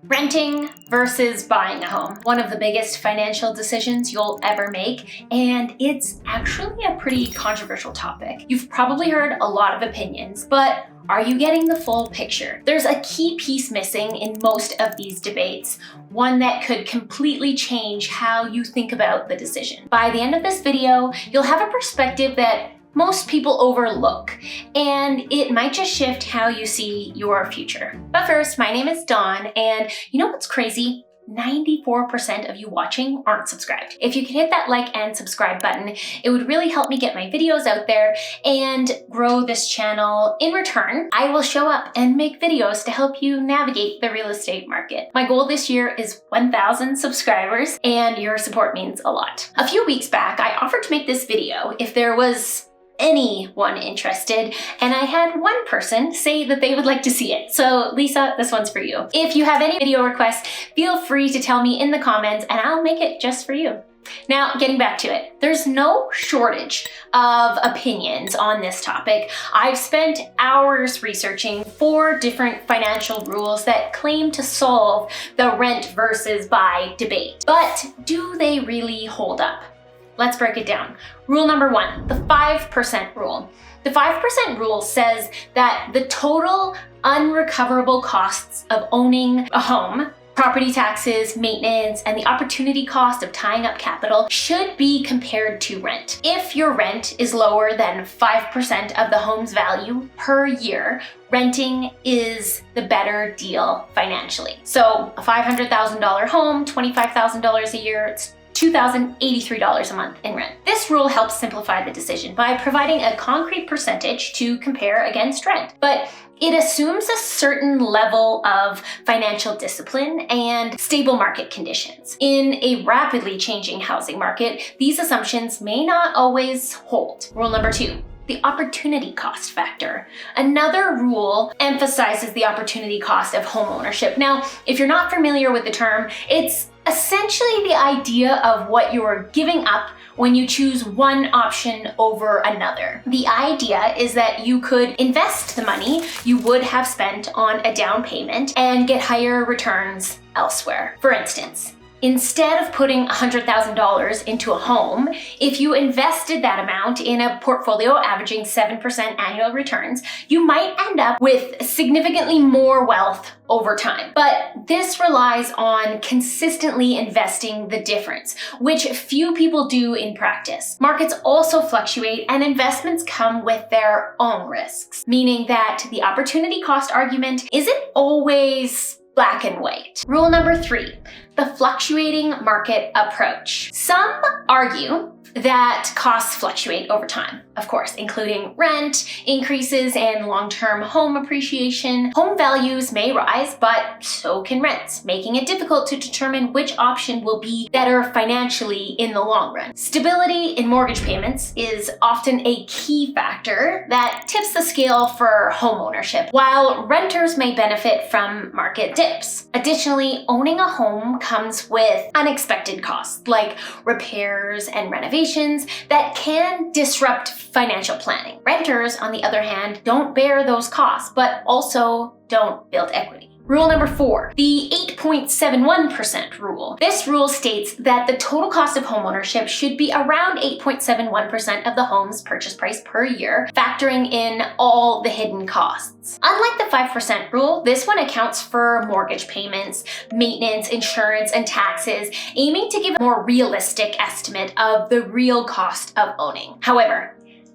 Renting versus buying a home. One of the biggest financial decisions you'll ever make, and it's actually a pretty controversial topic. You've probably heard a lot of opinions, but are you getting the full picture? There's a key piece missing in most of these debates, one that could completely change how you think about the decision. By the end of this video, you'll have a perspective that most people overlook, and it might just shift how you see your future. But first, my name is Dawn, and you know what's crazy? 94% of you watching aren't subscribed. If you can hit that like and subscribe button, it would really help me get my videos out there and grow this channel. In return, I will show up and make videos to help you navigate the real estate market. My goal this year is 1,000 subscribers, and your support means a lot. A few weeks back, I offered to make this video if there was anyone interested, and I had one person say that they would like to see it. So Lisa, this one's for you. If you have any video requests, feel free to tell me in the comments and I'll make it just for you. Now, getting back to it, there's no shortage of opinions on this topic. I've spent hours researching 4 different financial rules that claim to solve the rent versus buy debate. But do they really hold up? Let's break it down. Rule number 1, the 5% rule. The 5% rule says that the total unrecoverable costs of owning a home, property taxes, maintenance, and the opportunity cost of tying up capital should be compared to rent. If your rent is lower than 5% of the home's value per year, renting is the better deal financially. So a $500,000 home, $25,000 a year, it's $2,083 a month in rent. This rule helps simplify the decision by providing a concrete percentage to compare against rent, but it assumes a certain level of financial discipline and stable market conditions. In a rapidly changing housing market, these assumptions may not always hold. Rule number 2. The opportunity cost factor. Another rule emphasizes the opportunity cost of home ownership. Now, if you're not familiar with the term, it's essentially the idea of what you're giving up when you choose one option over another. The idea is that you could invest the money you would have spent on a down payment and get higher returns elsewhere. For instance, instead of putting $100,000 into a home, if you invested that amount in a portfolio averaging 7% annual returns, you might end up with significantly more wealth over time. But this relies on consistently investing the difference, which few people do in practice. Markets also fluctuate, and investments come with their own risks, meaning that the opportunity cost argument isn't always black and white. Rule number 3, the fluctuating market approach. Some argue that costs fluctuate over time, of course, including rent increases and long-term home appreciation. Home values may rise, but so can rents, making it difficult to determine which option will be better financially in the long run. Stability in mortgage payments is often a key factor that tips the scale for home ownership, while renters may benefit from market dips. Additionally, owning a home comes with unexpected costs like repairs and renovations that can disrupt financial planning. Renters, on the other hand, don't bear those costs, but also don't build equity. Rule number 4, the 8.71% rule. This rule states that the total cost of homeownership should be around 8.71% of the home's purchase price per year, factoring in all the hidden costs. Unlike the 5% rule, this one accounts for mortgage payments, maintenance, insurance, and taxes, aiming to give a more realistic estimate of the real cost of owning. However,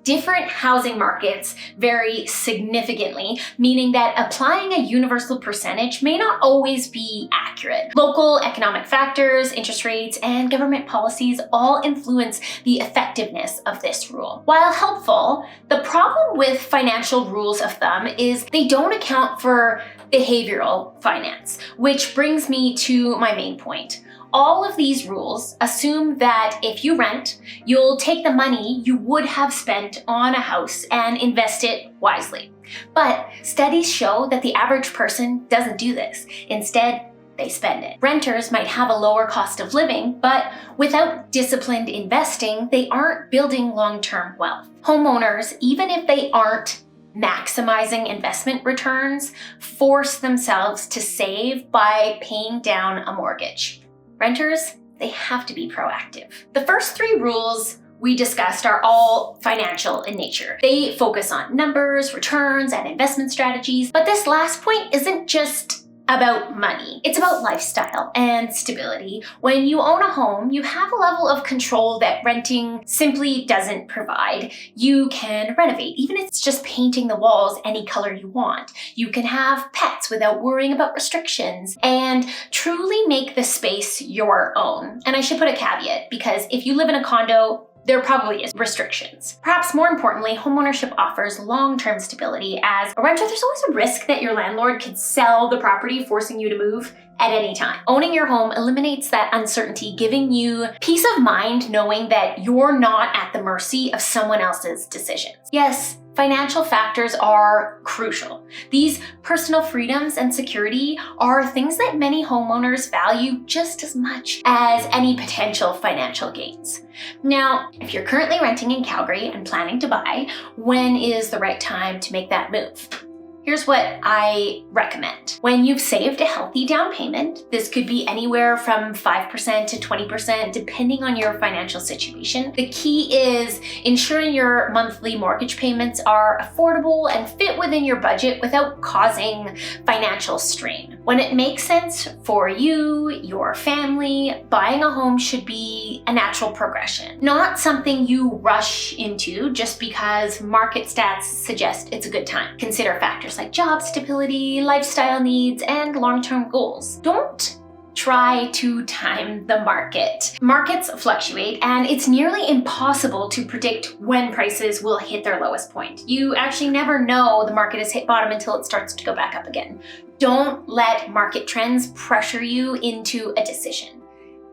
different housing markets vary significantly, meaning that applying a universal percentage may not always be accurate. Local economic factors, interest rates, and government policies all influence the effectiveness of this rule. While helpful, the problem with financial rules of thumb is they don't account for behavioral finance, which brings me to my main point. All of these rules assume that if you rent, you'll take the money you would have spent on a house and invest it wisely. But studies show that the average person doesn't do this. Instead, they spend it. Renters might have a lower cost of living, but without disciplined investing, they aren't building long-term wealth. Homeowners, even if they aren't maximizing investment returns force themselves to save by paying down a mortgage. Renters, they have to be proactive. The first 3 rules we discussed are all financial in nature. They focus on numbers, returns, and investment strategies, but this last point isn't just about money. It's about lifestyle and stability. When you own a home, you have a level of control that renting simply doesn't provide. You can renovate, even if it's just painting the walls any color you want. You can have pets without worrying about restrictions and truly make the space your own. And I should put a caveat, because if you live in a condo, there probably is restrictions. Perhaps more importantly, homeownership offers long-term stability. As a renter, there's always a risk that your landlord could sell the property, forcing you to move at any time. Owning your home eliminates that uncertainty, giving you peace of mind knowing that you're not at the mercy of someone else's decisions. Yes, financial factors are crucial. These personal freedoms and security are things that many homeowners value just as much as any potential financial gains. Now, if you're currently renting in Calgary and planning to buy, when is the right time to make that move? Here's what I recommend. When you've saved a healthy down payment, this could be anywhere from 5% to 20%, depending on your financial situation. The key is ensuring your monthly mortgage payments are affordable and fit within your budget without causing financial strain. When it makes sense for you, your family, buying a home should be a natural progression, not something you rush into just because market stats suggest it's a good time. Consider factors like job stability, lifestyle needs, and long-term goals. Don't try to time the market. Markets fluctuate, and it's nearly impossible to predict when prices will hit their lowest point. You actually never know the market has hit bottom until it starts to go back up again. Don't let market trends pressure you into a decision.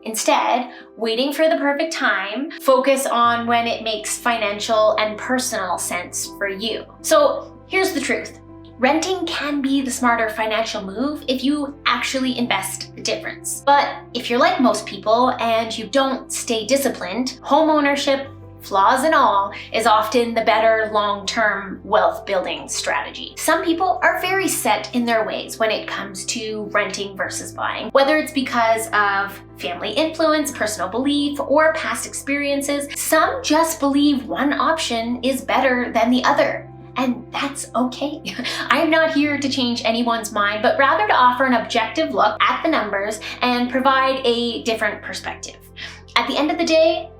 Instead, waiting for the perfect time, focus on when it makes financial and personal sense for you. So here's the truth. Renting can be the smarter financial move if you actually invest the difference. But if you're like most people and you don't stay disciplined, homeownership, flaws and all, is often the better long-term wealth building strategy. Some people are very set in their ways when it comes to renting versus buying, whether it's because of family influence, personal belief, or past experiences. Some just believe one option is better than the other. And that's okay. I am not here to change anyone's mind, but rather to offer an objective look at the numbers and provide a different perspective. At the end of the day,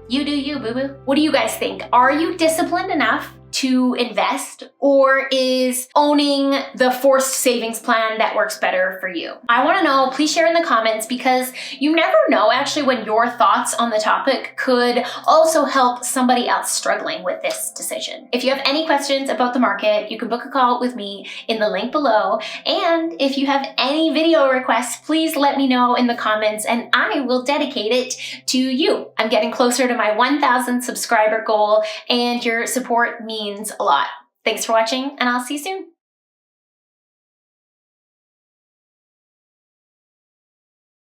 you do you, boo-boo. What do you guys think? Are you disciplined enough to invest, or is owning the forced savings plan that works better for you? I want to know. Please share in the comments, because you never know actually when your thoughts on the topic could also help somebody else struggling with this decision. If you have any questions about the market, you can book a call with me in the link below. And if you have any video requests, please let me know in the comments and I will dedicate it to you. I'm getting closer to my 1,000 subscriber goal, and your support means a lot. Thanks for watching, and I'll see you soon.